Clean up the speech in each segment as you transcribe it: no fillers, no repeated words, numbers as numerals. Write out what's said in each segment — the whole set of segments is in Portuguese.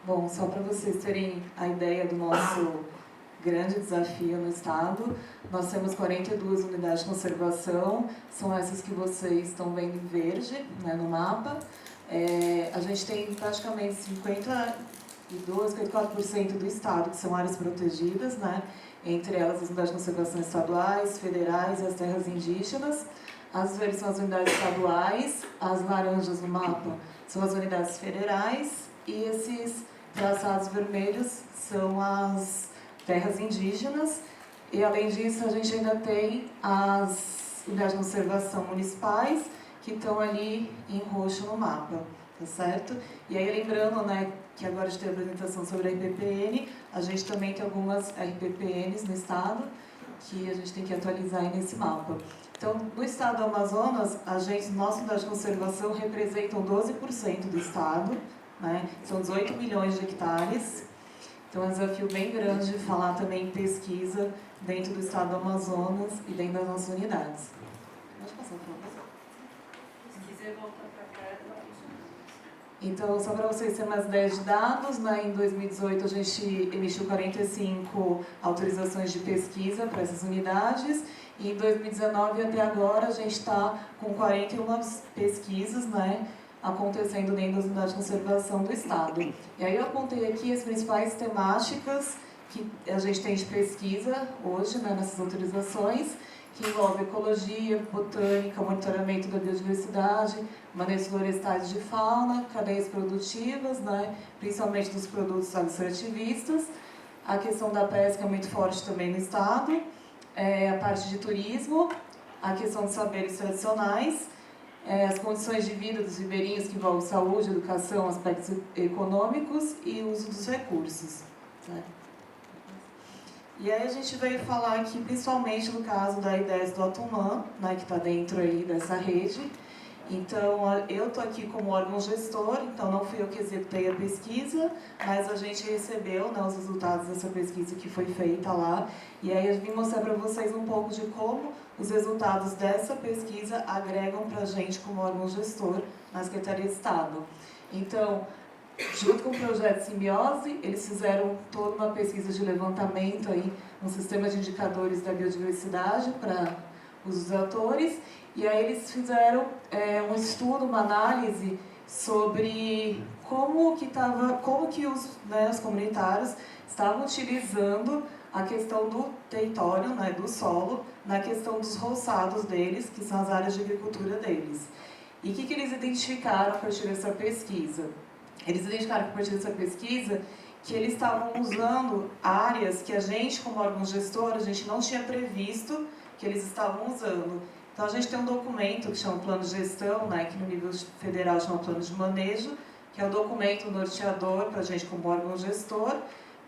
Bom, só para vocês terem a ideia do nosso grande desafio no estado, nós temos 42 unidades de conservação, são essas que vocês estão vendo em verde, né, no mapa. A gente tem praticamente 54% do estado que são áreas protegidas, né, entre elas as unidades de conservação estaduais, federais e as terras indígenas. As verdes são as unidades estaduais, as laranjas no mapa são as unidades federais e esses traçados vermelhos são as terras indígenas. E, além disso, a gente ainda tem as unidades de conservação municipais, que estão ali em roxo no mapa, tá certo? E aí, lembrando, né, que agora a gente tem a apresentação sobre a RPPN, a gente também tem algumas RPPNs no estado, que a gente tem que atualizar aí nesse mapa. Então, no estado do Amazonas, nossa unidade de conservação representam 12% do estado, né? São 18 milhões de hectares. Então, é um desafio bem grande falar também em pesquisa dentro do estado do Amazonas e dentro das nossas unidades. Pode passar, por favor. Se quiser voltar para cá, então, só para vocês terem mais 10 dados, né, em 2018 a gente emitiu 45 autorizações de pesquisa para essas unidades e em 2019 até agora a gente está com 41 pesquisas, né, acontecendo dentro das unidades de conservação do estado. E aí eu apontei aqui as principais temáticas que a gente tem de pesquisa hoje, né, nessas autorizações, que envolve ecologia, botânica, monitoramento da biodiversidade, manejo florestais de fauna, cadeias produtivas, né, principalmente dos produtos extrativistas. A questão da pesca é muito forte também no estado, a parte de turismo, a questão de saberes tradicionais, as condições de vida dos ribeirinhos, que envolvem saúde, educação, aspectos econômicos e uso dos recursos. Né? E aí a gente veio falar aqui, principalmente no caso da IDES do Atumã, né, que está dentro aí dessa rede. Então, eu estou aqui como órgão gestor, então não fui eu que executei a pesquisa, mas a gente recebeu, né, os resultados dessa pesquisa que foi feita lá. E aí eu vim mostrar para vocês um pouco de como os resultados dessa pesquisa agregam para a gente como órgão gestor na Secretaria de Estado. Então, junto com o projeto Simbiose, eles fizeram toda uma pesquisa de levantamento, aí, um sistema de indicadores da biodiversidade para os atores, e aí eles fizeram um estudo, uma análise sobre como que os comunitários estavam utilizando a questão do território, né, do solo, na questão dos roçados deles, que são as áreas de agricultura deles. E o que eles identificaram a partir dessa pesquisa? Eles identificaram a partir dessa pesquisa que eles estavam usando áreas que a gente, como órgão gestor, a gente não tinha previsto que eles estavam usando. Então, a gente tem um documento que chama Plano de Gestão, né, que no nível federal chama Plano de Manejo, que é o documento norteador para a gente, como órgão gestor,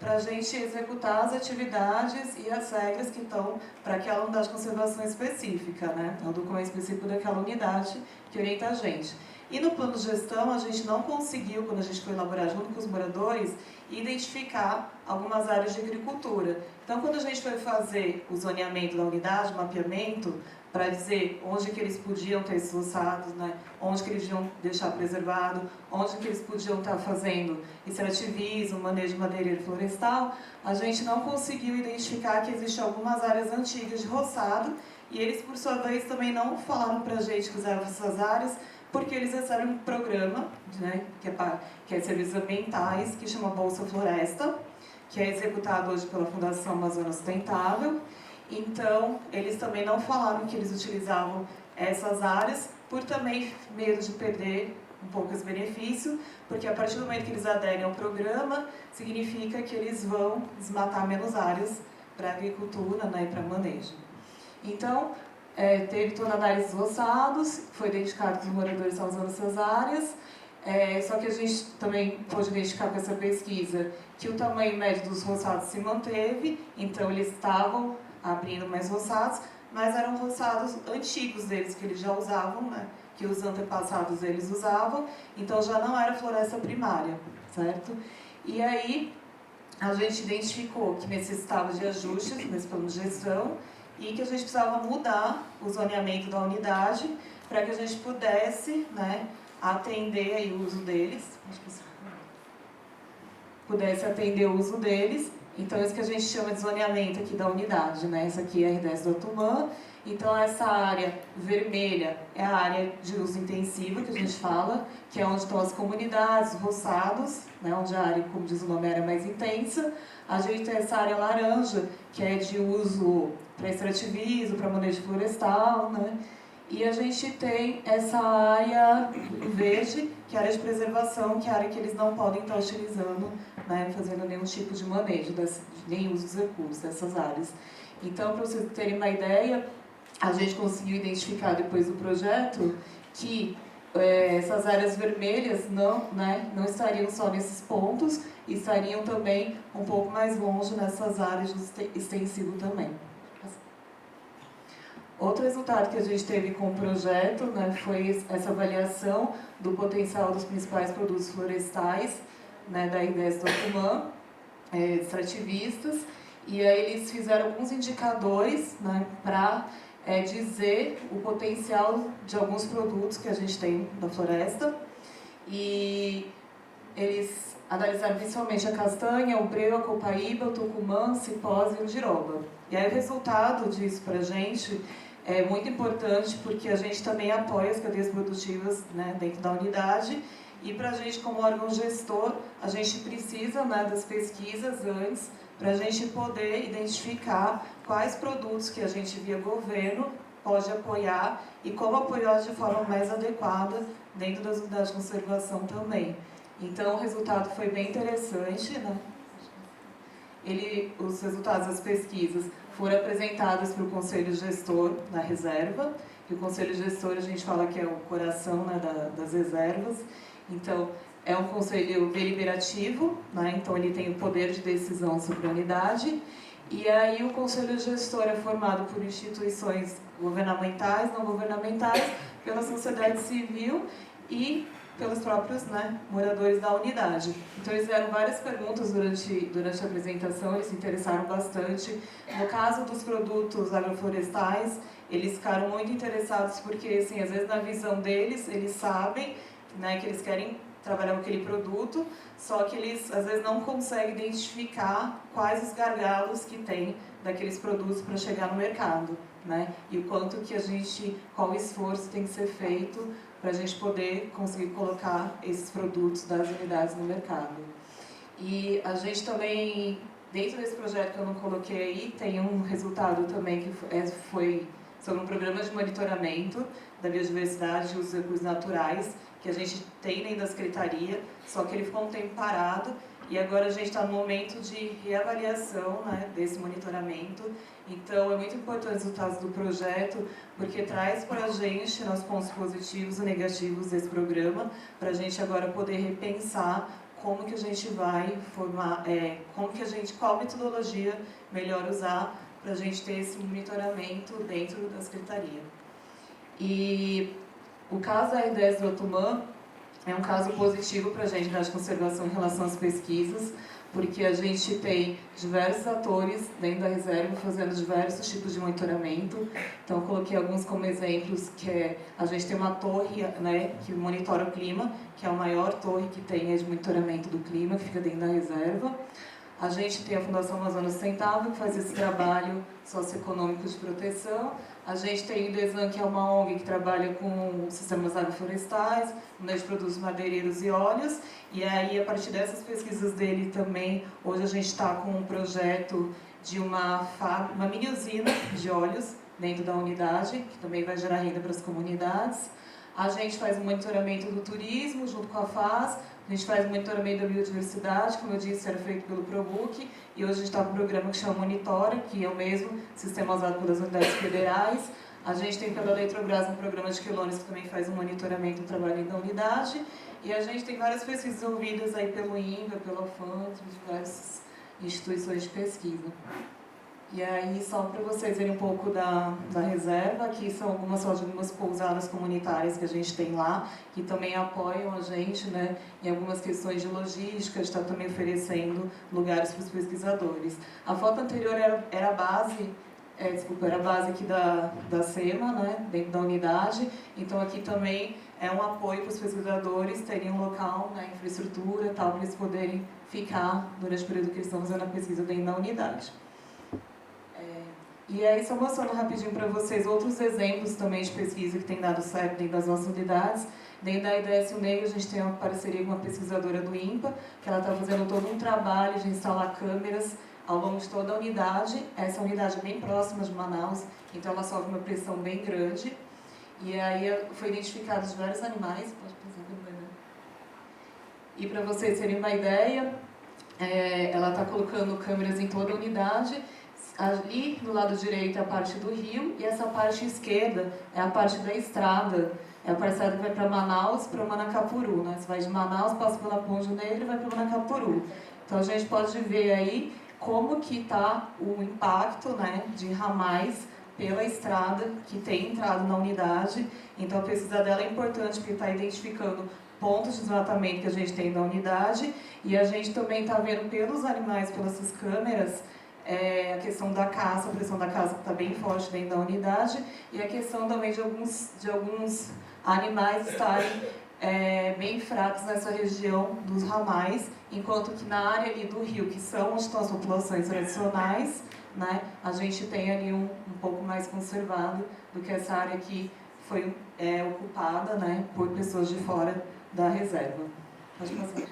para a gente executar as atividades e as regras que estão para aquela unidade de conservação específica, né? É um documento específico daquela unidade que orienta a gente. E no plano de gestão, a gente não conseguiu, quando a gente foi elaborar junto com os moradores, identificar algumas áreas de agricultura. Então, quando a gente foi fazer o zoneamento da unidade, o mapeamento, para dizer onde que eles podiam ter esses roçados, né? Onde que eles iam deixar preservado, onde que eles podiam estar fazendo extrativismo, manejo de madeireiro florestal, a gente não conseguiu identificar que existiam algumas áreas antigas de roçado, e eles, por sua vez, também não falaram para a gente que usavam essas áreas, porque eles recebem um programa, né, que é serviços ambientais, que chama Bolsa Floresta, que é executado hoje pela Fundação Amazônia Sustentável. Então, eles também não falaram que eles utilizavam essas áreas, por também medo de perder um pouco esse benefício, porque a partir do momento que eles aderem ao programa, significa que eles vão desmatar menos áreas para agricultura, né, e para manejo. Então, teve toda a análise dos roçados, foi identificado que os moradores estavam usando essas áreas, só que a gente também pôde identificar com essa pesquisa que o tamanho médio dos roçados se manteve, então eles estavam abrindo mais roçados, mas eram roçados antigos deles, que eles já usavam, né, que os antepassados deles usavam, então já não era floresta primária, certo? E aí a gente identificou que necessitava de ajustes nesse plano de gestão, e que a gente precisava mudar o zoneamento da unidade para que a gente pudesse, né, atender aí o uso deles. pudesse atender o uso deles. Então, isso que a gente chama de zoneamento aqui da unidade, né? Essa aqui é a R10 do Otumã. Então, essa área vermelha é a área de uso intensivo, que a gente fala, que é onde estão as comunidades, os roçados, né? Onde a área, como diz o nome, é mais intensa. A gente tem essa área laranja, que é de uso para extrativismo, para manejo florestal, né? E a gente tem essa área verde, que é a área de preservação, que é a área que eles não podem estar utilizando, né, fazendo nenhum tipo de manejo, nem uso dos recursos dessas áreas. Então, para vocês terem uma ideia, a gente conseguiu identificar depois do projeto que essas áreas vermelhas não estariam só nesses pontos, estariam também um pouco mais longe nessas áreas de extensivo também. Outro resultado que a gente teve com o projeto, né, foi essa avaliação do potencial dos principais produtos florestais, né, da R10 do Otumã, extrativistas, e aí eles fizeram alguns indicadores, né, para dizer o potencial de alguns produtos que a gente tem da floresta, e eles analisaram principalmente a castanha, o breu, a copaíba, o tucumã, cipós e o giroba. E aí o resultado disso para a gente é muito importante porque a gente também apoia as cadeias produtivas, né, dentro da unidade, e para a gente, como órgão gestor, a gente precisa, né, das pesquisas antes para a gente poder identificar quais produtos que a gente, via governo, pode apoiar e como apoiar de forma mais adequada dentro das unidades de conservação também. Então, o resultado foi bem interessante, né? Os resultados das pesquisas foram apresentados para o Conselho Gestor da reserva, e o Conselho Gestor a gente fala que é o coração, né, das reservas. Então, é um conselho deliberativo, né, então ele tem o poder de decisão sobre a unidade, e aí o Conselho Gestor é formado por instituições governamentais, não governamentais, pela sociedade civil e pelos próprios, né, moradores da unidade. Então, eles fizeram várias perguntas durante a apresentação, eles se interessaram bastante. No caso dos produtos agroflorestais, eles ficaram muito interessados porque, assim, às vezes, na visão deles, eles sabem, né, que eles querem trabalhar com aquele produto, só que eles, às vezes, não conseguem identificar quais os gargalos que tem daqueles produtos para chegar no mercado, né? E o quanto que qual esforço tem que ser feito para a gente poder conseguir colocar esses produtos das unidades no mercado. E a gente também, dentro desse projeto que eu não coloquei aí, tem um resultado também que foi sobre um programa de monitoramento da biodiversidade e os recursos naturais, que a gente tem dentro da Secretaria, só que ele ficou um tempo parado, e agora a gente está no momento de reavaliação, né, desse monitoramento. Então, é muito importante os resultados do projeto, porque traz para a gente os pontos positivos e negativos desse programa, para a gente agora poder repensar como que a gente vai formar, qual metodologia melhor usar para a gente ter esse monitoramento dentro da Secretaria. E o caso da R10 do Otumã é um caso positivo para a gente da conservação em relação às pesquisas, porque a gente tem diversos atores dentro da reserva fazendo diversos tipos de monitoramento. Então, eu coloquei alguns como exemplos, que a gente tem uma torre, né, que monitora o clima, que é a maior torre que tem de monitoramento do clima, que fica dentro da reserva. A gente tem a Fundação Amazonas Sustentável, que faz esse trabalho socioeconômico de proteção. A gente tem o IDESAN, que é uma ONG que trabalha com sistemas agroflorestais, de produtos madeireiros e óleos. E aí, a partir dessas pesquisas dele também, hoje a gente está com um projeto de uma mini usina de óleos dentro da unidade, que também vai gerar renda para as comunidades. A gente faz o monitoramento do turismo junto com a FAS. A gente faz o monitoramento da biodiversidade, como eu disse, era feito pelo ProBook, e hoje a gente está com um programa que chama Monitora, que é o mesmo sistema usado pelas unidades federais. A gente tem pela Eletrobras um programa de quilones que também faz um monitoramento do trabalho da unidade, e a gente tem várias pesquisas ouvidas aí pelo INVA, pela FAN, diversas instituições de pesquisa. E aí, só para vocês verem um pouco da reserva, aqui são algumas pousadas comunitárias que a gente tem lá, que também apoiam a gente, né, em algumas questões de logística, a gente está também oferecendo lugares para os pesquisadores. A foto anterior era a base aqui da SEMA, né, dentro da unidade, então aqui também é um apoio para os pesquisadores terem um local, né, infraestrutura, tal, para eles poderem ficar durante o período que eles estão fazendo a pesquisa dentro da unidade. E aí, só mostrando rapidinho para vocês outros exemplos também de pesquisa que tem dado certo dentro das nossas unidades. Dentro da IDS UNEI, a gente tem uma parceria com uma pesquisadora do INPA, que ela está fazendo todo um trabalho de instalar câmeras ao longo de toda a unidade. Essa unidade é bem próxima de Manaus, então ela sofre uma pressão bem grande. E aí foi identificados vários animais. Pode passar pelo banheiro. E para vocês terem uma ideia, ela está colocando câmeras em toda a unidade. Ali do lado direito é a parte do rio e essa parte esquerda é a parte da estrada. É a parcela que vai para Manaus, para Manacapuru, né? Você vai de Manaus, passa pela Ponte Negra e vai para Manacapuru. Então a gente pode ver aí como que está o impacto, né, de ramais pela estrada que tem entrado na unidade. Então a pesquisa dela é importante porque está identificando pontos de desmatamento que a gente tem na unidade e a gente também está vendo pelos animais, pelas essas câmeras, a questão da caça, a pressão da caça está bem forte dentro da unidade e a questão também de alguns animais estarem bem fracos nessa região dos ramais, enquanto que na área ali do rio, que são onde estão as populações tradicionais, né, a gente tem ali um pouco mais conservado do que essa área que foi ocupada, né, por pessoas de fora da reserva. Pode passar.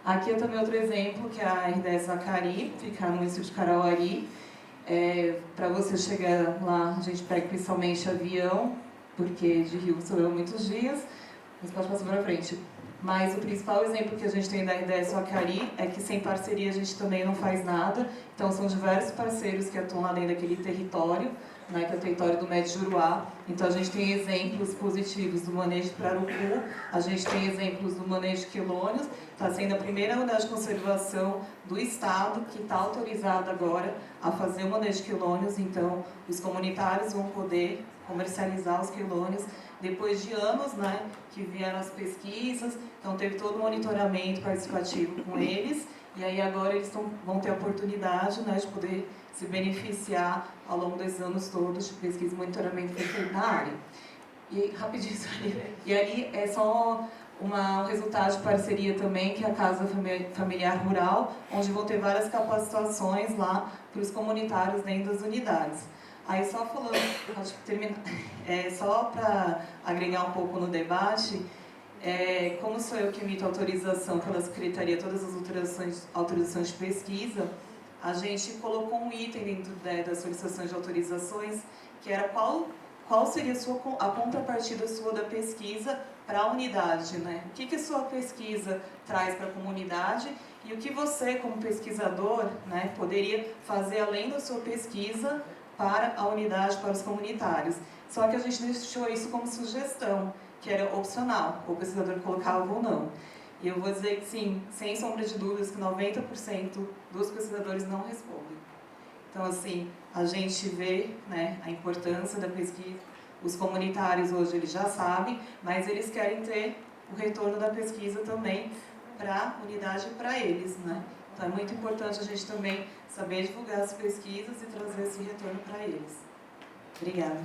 Aqui é também outro exemplo, que é a RDS Acari, fica no município de Carauari. Para você chegar lá, a gente pega principalmente avião, porque de rio choveu muitos dias, mas pode passar para frente. Mas o principal exemplo que a gente tem da RDS Acari é que sem parceria a gente também não faz nada. Então são diversos parceiros que atuam lá dentro daquele território, né, que é o território do Médio Juruá. Então a gente tem exemplos positivos do manejo de Pirarucu, a gente tem exemplos do manejo de quelônios. Está sendo a primeira unidade de conservação do Estado que está autorizada agora a fazer o manejo de quelônios. Então os comunitários vão poder comercializar os quelônios depois de anos, né, que vieram as pesquisas. Então teve todo o monitoramento participativo com eles. E aí agora eles vão ter a oportunidade, né, de poder se beneficiar ao longo desses anos todos de pesquisa e monitoramento que foi feito na área. E rapidinho isso aí. E aí é só um resultado de parceria também, que é a Casa Familiar Rural, onde vão ter várias capacitações lá para os comunitários dentro das unidades. Aí só falando, acho que terminar, só para agregar um pouco no debate, como sou eu que emito autorização pela Secretaria, todas as autorizações de pesquisa, a gente colocou um item dentro das solicitações de autorizações, que era qual seria a contrapartida sua da pesquisa para a unidade, né? O que a sua pesquisa traz para a comunidade e o que você, como pesquisador, né, poderia fazer além da sua pesquisa para a unidade, para os comunitários. Só que a gente deixou isso como sugestão, que era opcional, o pesquisador colocava ou não. E eu vou dizer que sim, sem sombra de dúvidas, que 90% dos pesquisadores não respondem. Então, assim, a gente vê, né, a importância da pesquisa. Os comunitários hoje eles já sabem, mas eles querem ter o retorno da pesquisa também para a unidade e para eles, né? Então é muito importante a gente também saber divulgar as pesquisas e trazer esse retorno para eles. Obrigada.